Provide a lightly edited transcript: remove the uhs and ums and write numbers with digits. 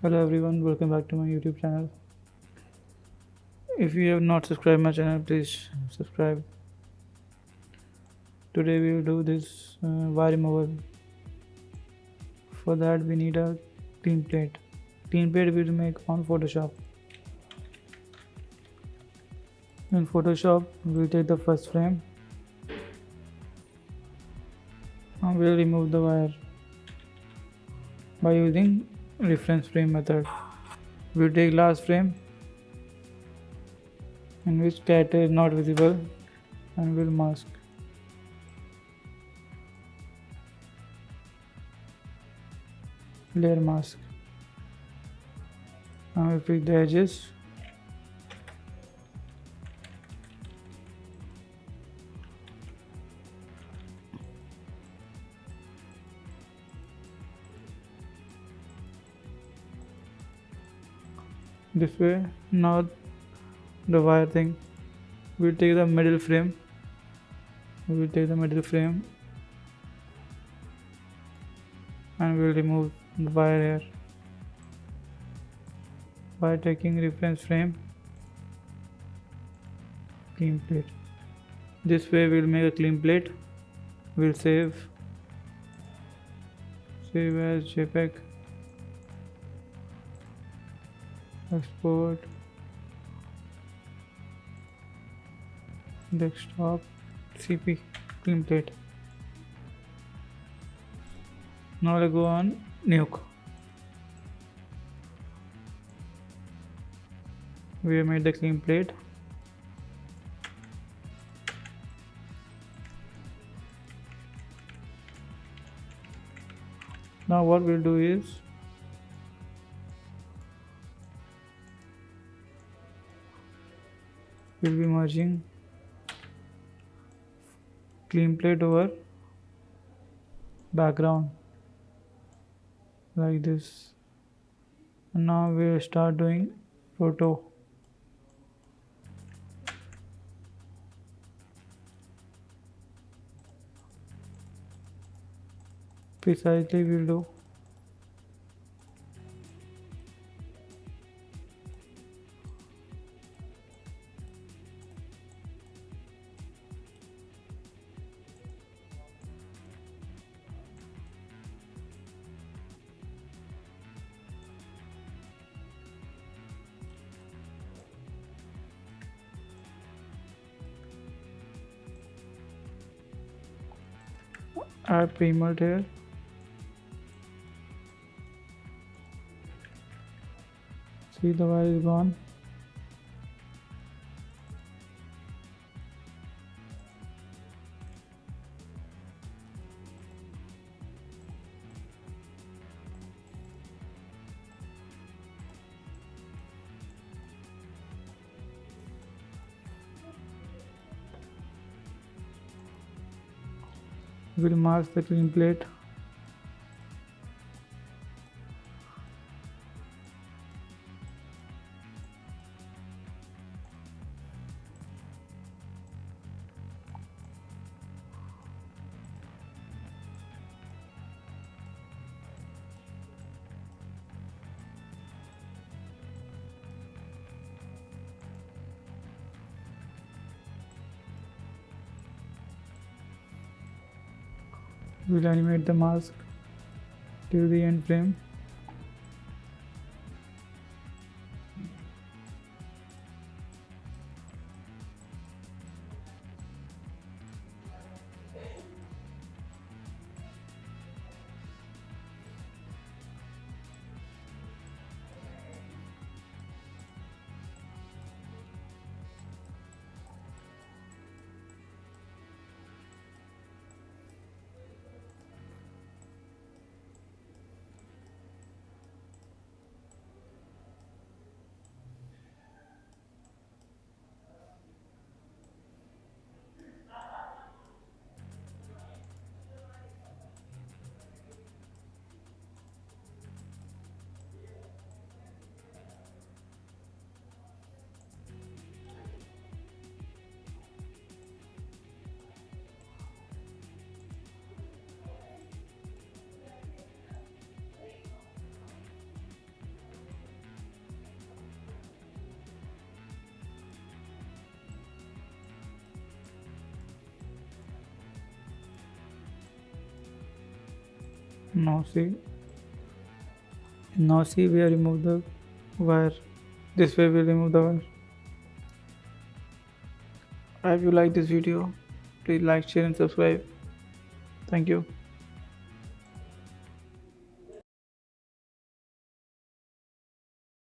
Hello everyone, welcome back to my YouTube channel. If you have not subscribed my channel, please subscribe. Today we will do this wire removal. For that we need a clean plate. Clean plate we will make on Photoshop. In Photoshop we will take the first frame and we will remove the wire by using reference frame method. We will take last frame in which cat is not visible and we will mask. Layer mask. Now we pick the edges. This way. Now the wire thing. We'll take the middle frame. We will take the middle frame and we will remove the wire here by taking reference frame, clean plate. This way we'll make a clean plate. We'll save as JPEG, export, desktop, CP, clean plate. Now I'll go on Nuke. We have made the clean plate. Now what we'll do is we'll be merging clean plate over background like this. And now we'll start doing roto. Precisely we'll do. Add pre-mult here. See, the wire is gone. We'll mask the clean plate. We'll animate the mask till the end frame. Now see we have removed the wire. This way we remove the wire. If you like this video, please like, share and subscribe. Thank you.